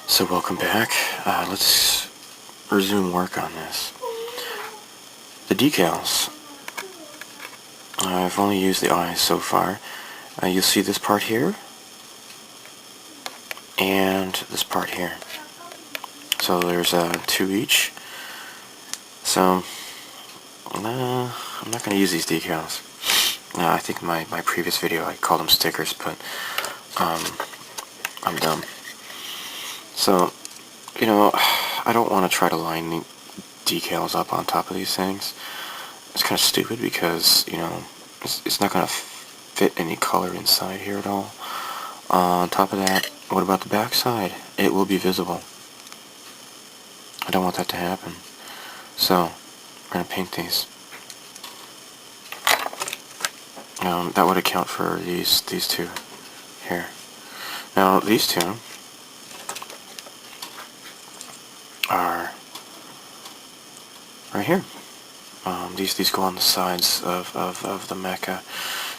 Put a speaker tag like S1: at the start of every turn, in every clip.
S1: So welcome back. Let's resume work on this. The decals. I've only used the eyes so far. You'll see this part here and this part here. So there's two each. So I'm not going to use these decals. I think in my previous video I called them stickers, but I'm dumb. So, I don't want to try to line the decals up on top of these things. It's kind of stupid because, it's not going to fit any color inside here at all. On top of that, what about the back side? It will be visible. I don't want that to happen. So, we're going to paint these. That would account for these two here. Now, these two are right here. These go on the sides of the mecha.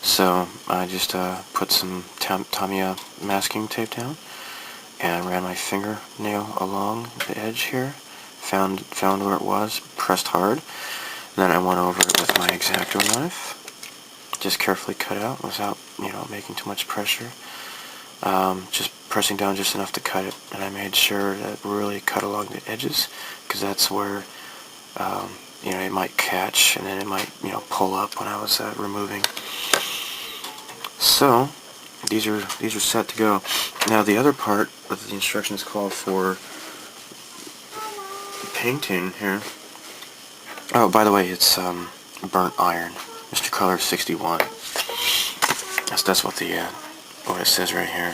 S1: So I just put some Tamiya masking tape down and ran my fingernail along the edge here. Found where it was, pressed hard. And then I went over it with my X-Acto knife. Just carefully cut out without, making too much pressure. Just pressing down just enough to cut it, and I made sure that really cut along the edges, because that's where it might catch, and then it might pull up when I was removing. So these are set to go. Now the other part that the instructions call for painting here. Oh, by the way, it's burnt iron, Mr. Color 61. That's what what it says right here.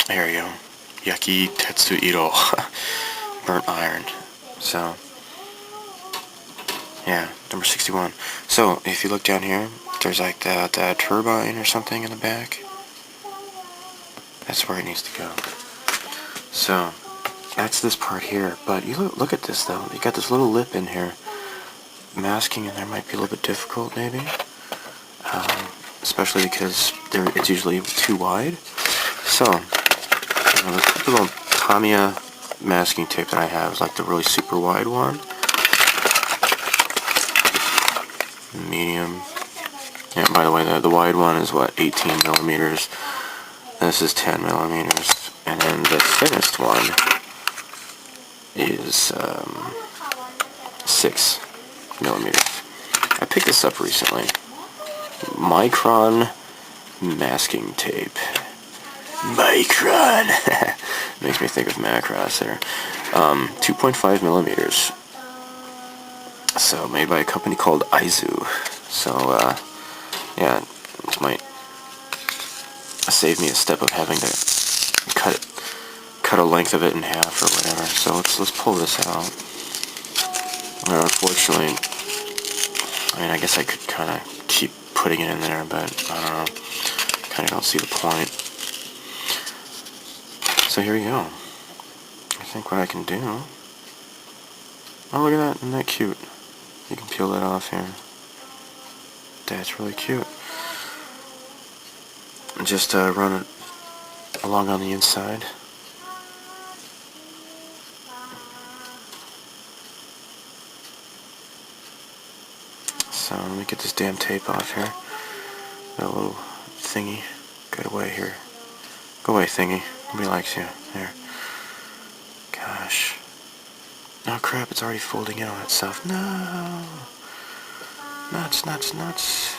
S1: There you go. Yaki Tetsu Iro. Burnt iron. So, yeah, number 61. So, if you look down here, there's like that turbine or something in the back. That's where it needs to go. So, that's this part here. But you look at this though. You got this little lip in here. Masking in there might be a little bit difficult, maybe. Especially because it's usually too wide. So, the little Tamiya masking tape that I have is like the really super wide one. Medium. Yeah, by the way, the wide one is what, 18 millimeters. This is 10 millimeters. And then the thinnest one is 6 millimeters. I picked this up recently. Micron masking tape. Micron! Makes me think of Macross there. 2.5 millimeters. So, made by a company called Aizu. So, yeah, this might save me a step of having to cut a length of it in half or whatever. So let's pull this out. Unfortunately, I guess I could kind of keep putting it in there, but I don't know. Kind of don't see the point. So here we go. I think what I can do... Oh, look at that. Isn't that cute? You can peel that off here. That's really cute. Just run it along on the inside. So let me get this damn tape off here. That little thingy. Get away here. Go away, thingy. Nobody likes you. There. Gosh. Oh crap, it's already folding in on itself. No! Nuts, nuts, nuts.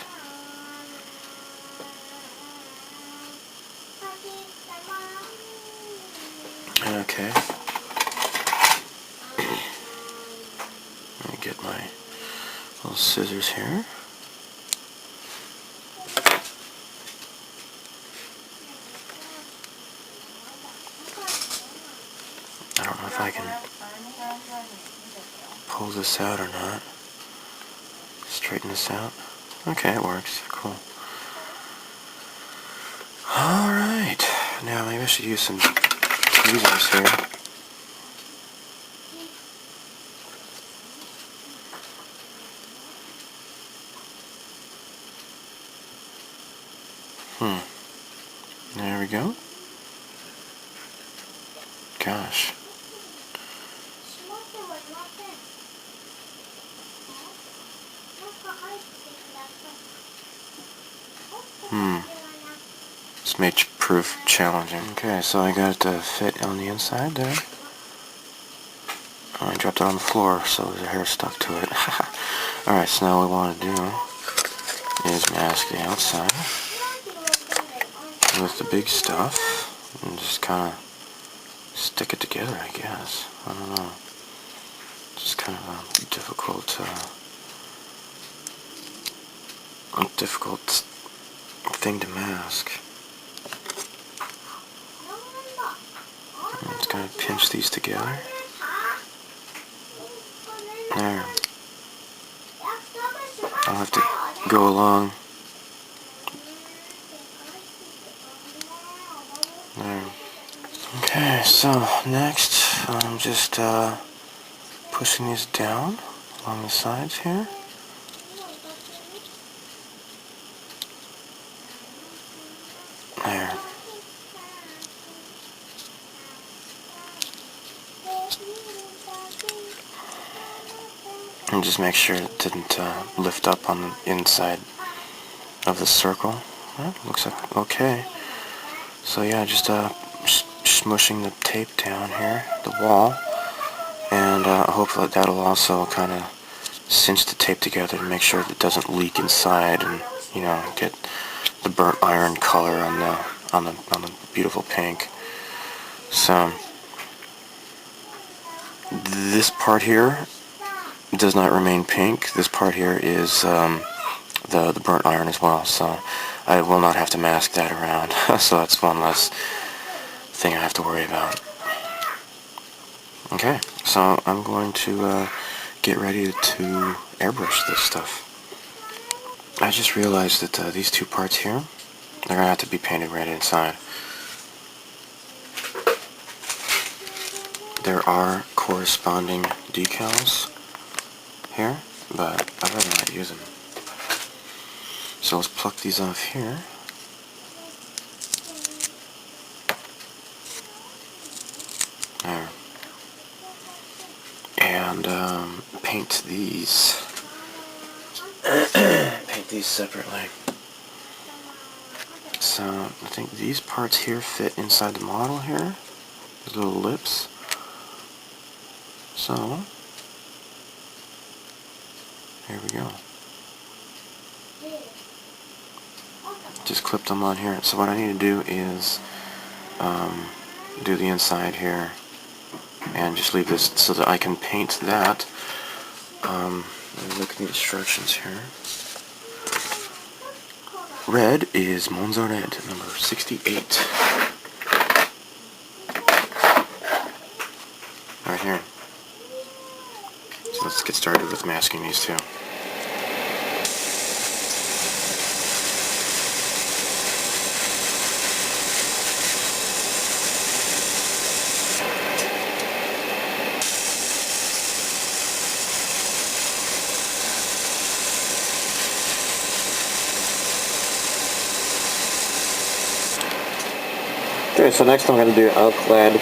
S1: Okay. Let me get my little scissors here. I don't know if I can pull this out or not. Straighten this out. Okay, it works. Cool. Alright. Now maybe I should use some tweezers here. There we go. gosh. This may prove challenging. Okay, so I got it to fit on the inside there. I dropped it on the floor, so there's hair stuck to it. Alright, so now what we want to do is mask the outside with the big stuff and just kind of stick it together, I guess. I don't know. It's just kind of a difficult thing to mask. I'm just going to pinch these together. There. I'll have to go along. There. Okay, so next I'm just pushing these down along the sides here. There. And just make sure it didn't lift up on the inside of the circle. Well, looks like okay. So yeah, just smushing the tape down here, the wall, and hopefully that'll also kind of cinch the tape together to make sure that it doesn't leak inside, and you know, get the burnt iron color on the beautiful pink. So this part here does not remain pink. This part here is the burnt iron as well, so I will not have to mask that around. So that's one less thing I have to worry about. Okay, so I'm going to get ready to airbrush this stuff. I just realized that these two parts here, they're going to have to be painted red inside. There are corresponding decals here, but I'd rather not use them. So let's pluck these off here. There. And paint these. Paint these separately. So I think these parts here fit inside the model here. These little lips. So here we go. Just clip them on here. So what I need to do is do the inside here and just leave this so that I can paint that. Look at the instructions here. Red is Monza Red, number 68. Right here. So let's get started with masking these two. Okay, so next I'm going to do Alclad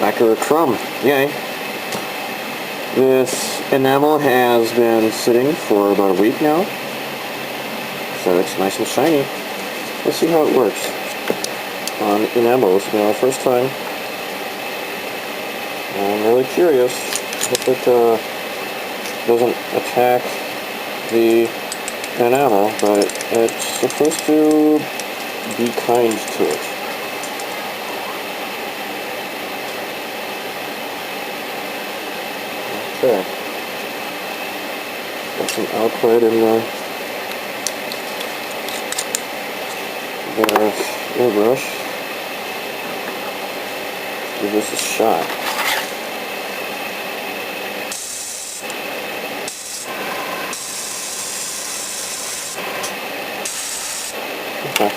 S1: lacquer crumb. Yay! This enamel has been sitting for about a week now, so it's nice and shiny. Let's see how it works on enamels. First time. I'm really curious if it doesn't attack the enamel, but it's supposed to be kind to it. Okay. Got some Alclad in the airbrush. Give this a shot. Okay.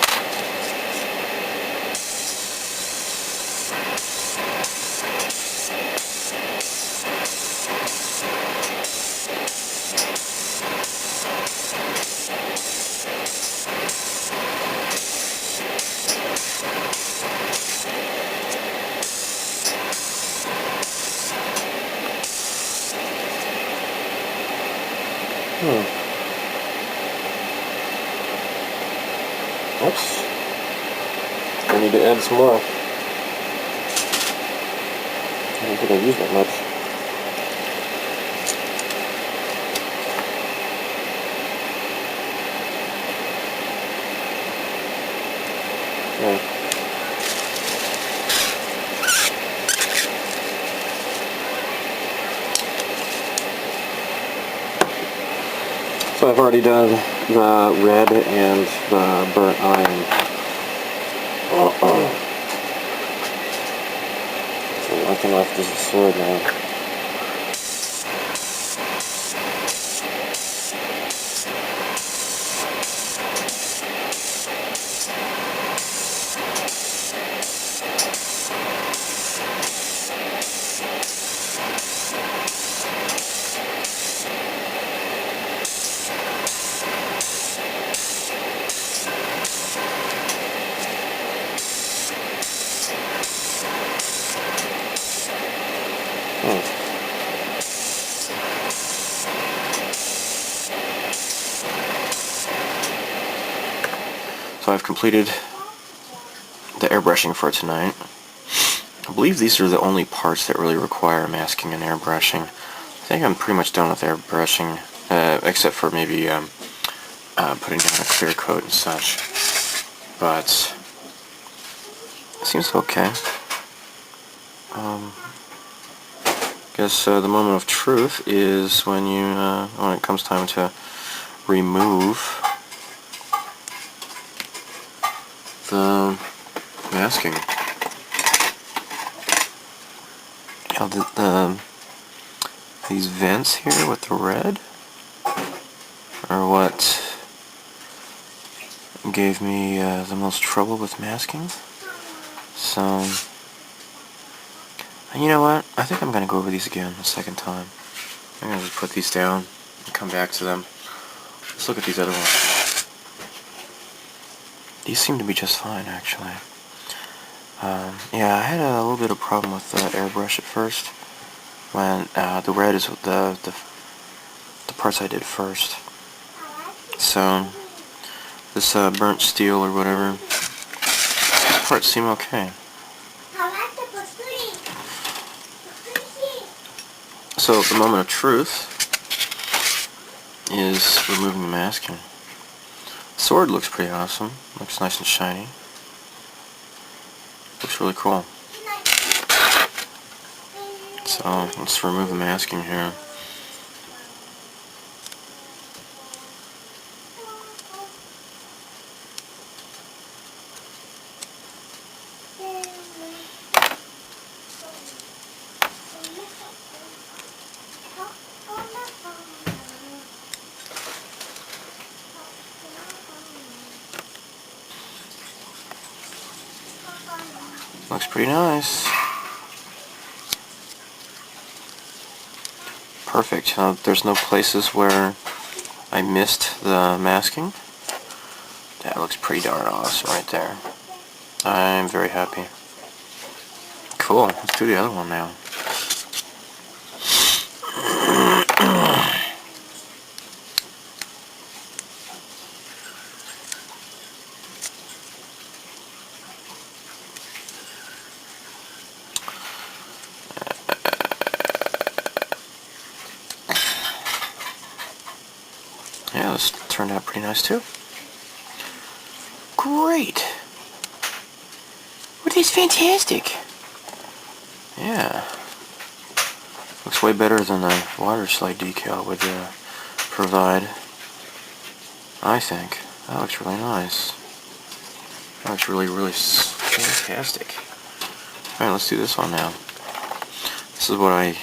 S1: Oops. I need to add some more. I don't think I used that much. Okay. So I've already done the red and the burnt iron. So I can left is the sword now. So I've completed the airbrushing for tonight. I believe these are the only parts that really require masking and airbrushing. I think I'm pretty much done with airbrushing, except for maybe putting down a clear coat and such. But it seems okay. Guess the moment of truth is when when it comes time to remove the masking. These vents here with the red are what gave me the most trouble with masking. So, and you know what? I think I'm going to go over these again a second time. I'm going to just put these down and come back to them. Let's look at these other ones. These seem to be just fine, actually. Yeah, I had a little bit of problem with the airbrush at first. When the red is the parts I did first. So this burnt steel or whatever, these parts seem okay. So the moment of truth is removing the masking. Sword looks pretty awesome. Looks nice and shiny. Looks really cool. So let's remove the masking here. Looks pretty nice. Perfect. There's no places where I missed the masking. That looks pretty darn awesome right there. I'm very happy. Cool. Let's do the other one now. Yeah, this turned out pretty nice too. Great! Well, this is fantastic! Yeah. Looks way better than the water slide decal would provide. I think. That looks really nice. That looks really, really fantastic. Alright, let's do this one now. This is what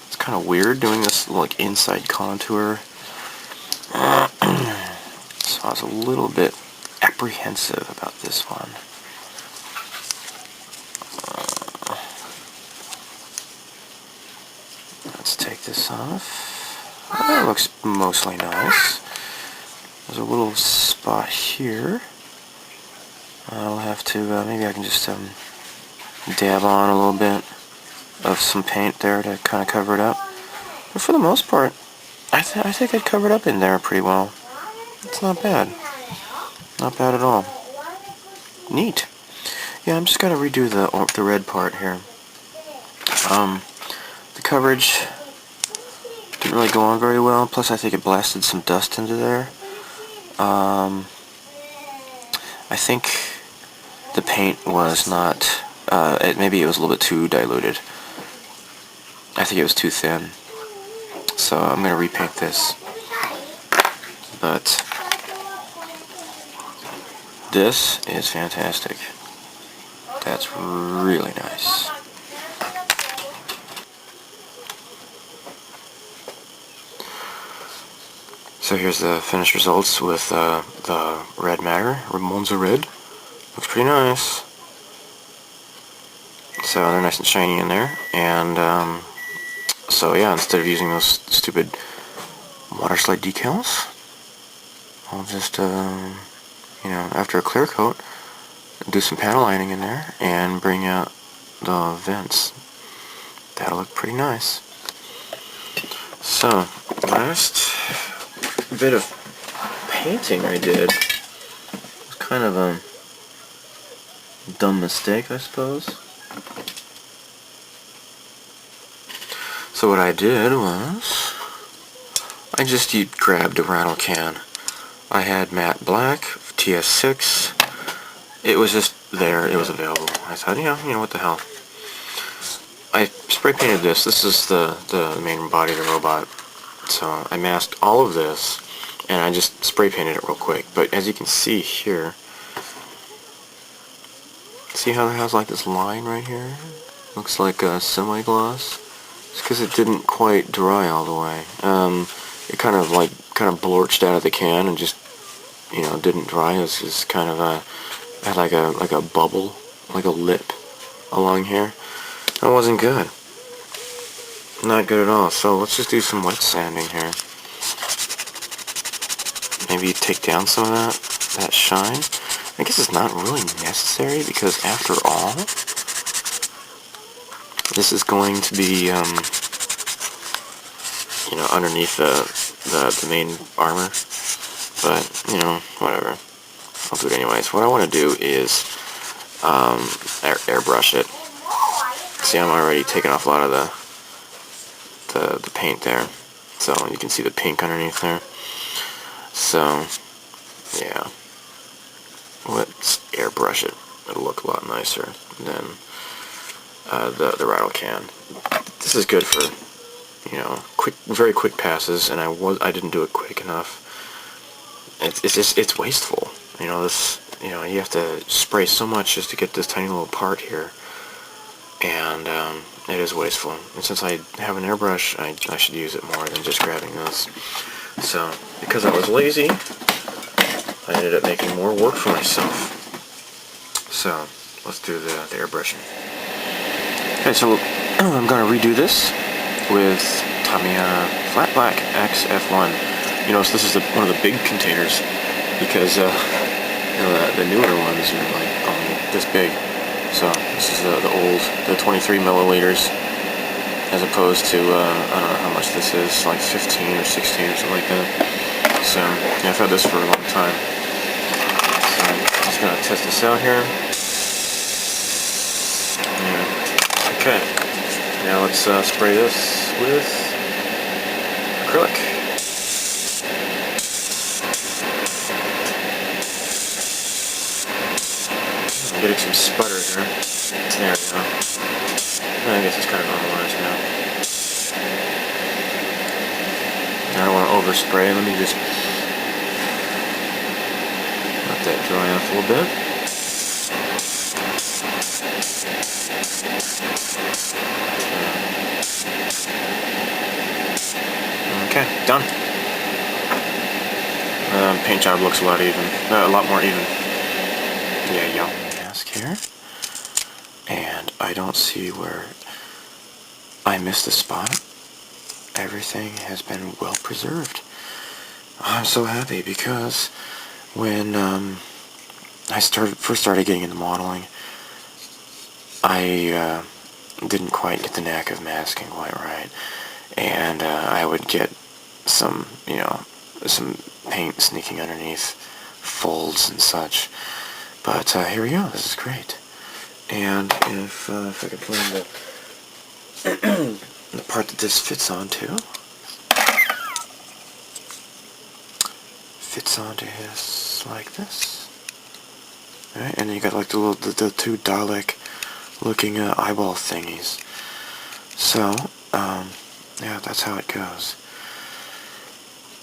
S1: it's kind of weird doing this like inside contour. So I was a little bit apprehensive about this one. Let's take this off. That looks mostly nice. There's a little spot here. I'll have to, maybe I can just dab on a little bit of some paint there to kind of cover it up. But for the most part, I think I covered up in there pretty well. It's not bad. Not bad at all. Neat. Yeah, I'm just gonna redo the red part here. The coverage didn't really go on very well. Plus, I think it blasted some dust into there. I think the paint was not. Maybe it was a little bit too diluted. I think it was too thin. So I'm gonna repaint this. But this is fantastic. That's really nice. So here's the finished results with the red matter, Monza red. Looks pretty nice. So they're nice and shiny in there. And so yeah, instead of using those stupid water slide decals, I'll just, after a clear coat, do some panel lining in there and bring out the vents. That'll look pretty nice. So, last bit of painting I did was kind of a dumb mistake, I suppose. So what I did was, I just grabbed a rattle can. I had matte black, TS6. It was just there, it was available. I thought, what the hell. I spray painted this. This is the main body of the robot. So I masked all of this, and I just spray painted it real quick. But as you can see here, see how it has like this line right here? Looks like a semi-gloss. It's because it didn't quite dry all the way. It kind of blorched out of the can and just, didn't dry. It was just kind of had like a bubble, like a lip along here. That wasn't good. Not good at all. So let's just do some wet sanding here. Maybe take down some of that shine. I guess it's not really necessary because after all, this is going to be, underneath the main armor. But, whatever. I'll do it anyways. What I want to do is airbrush it. See, I'm already taking off a lot of the paint there. So you can see the pink underneath there. So, yeah. Let's airbrush it. It'll look a lot nicer than the rattle can. This is good for, very quick passes, and I didn't do it quick enough. It's wasteful. You have to spray so much just to get this tiny little part here, and it is wasteful. And since I have an airbrush, I should use it more than just grabbing this. So, because I was lazy, I ended up making more work for myself. So, let's do the airbrushing. Okay, so I'm going to redo this with Tamiya Flat Black XF1. So this is one of the big containers, because the newer ones are like this big. So this is the 23 milliliters, as opposed to I don't know how much this is, like 15 or 16 or something like that. So yeah, I've had this for a long time. So I'm just gonna test this out here. Yeah. Okay. Now let's spray this with acrylic. Getting some sputter here. There we go. I guess it's kind of normalized now. I don't want to overspray. Let me just let that dry off a little bit. Okay, done. Paint job looks a lot more even. Yeah, yeah. Here, and I don't see where I missed a spot. Everything has been well preserved. I'm so happy, because when I first started getting into modeling, I didn't quite get the knack of masking quite right, and I would get some, some paint sneaking underneath folds and such. But here we go. This is great. And if I can find the part that this fits onto, his like this. Alright, and then you got like the two Dalek looking eyeball thingies. So, yeah, that's how it goes.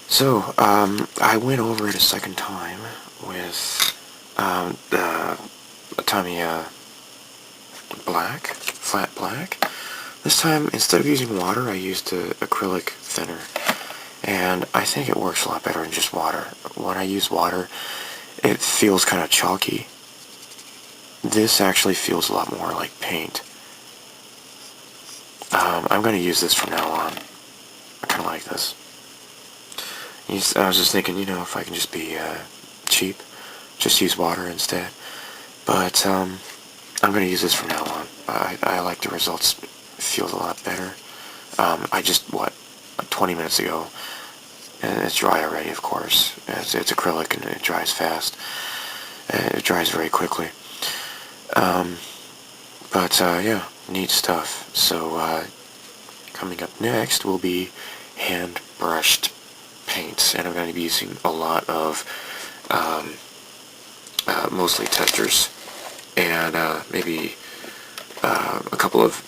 S1: So, I went over it a second time with the Tamiya black, flat black. This time, instead of using water, I used acrylic thinner. And I think it works a lot better than just water. When I use water, it feels kind of chalky. This actually feels a lot more like paint. I'm going to use this from now on. I kind of like this. I was just thinking, if I can just be cheap, just use water instead. But I'm going to use this from now on. I like the results. It feels a lot better. I just, 20 minutes ago, and it's dry already, of course. It's acrylic and it dries fast. It dries very quickly. But yeah, neat stuff. So coming up next will be hand brushed paints, and I'm going to be using a lot of mostly testers and maybe a couple of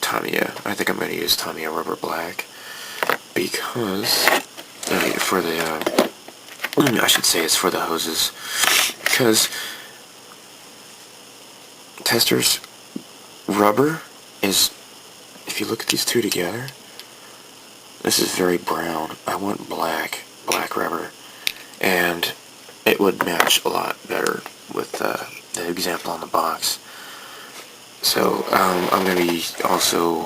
S1: Tamiya. I think I'm going to use Tamiya Rubber Black because for the I should say it's for the hoses, because testers rubber is, if you look at these two together, this is very brown. I want black rubber, and it would match a lot better with the example on the box. So I'm going to be also,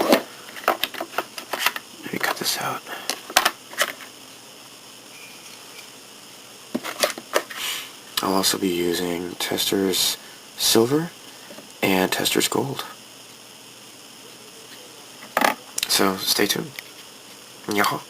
S1: let me cut this out. I'll also be using Testors Silver and Testors Gold. So stay tuned. Yaha.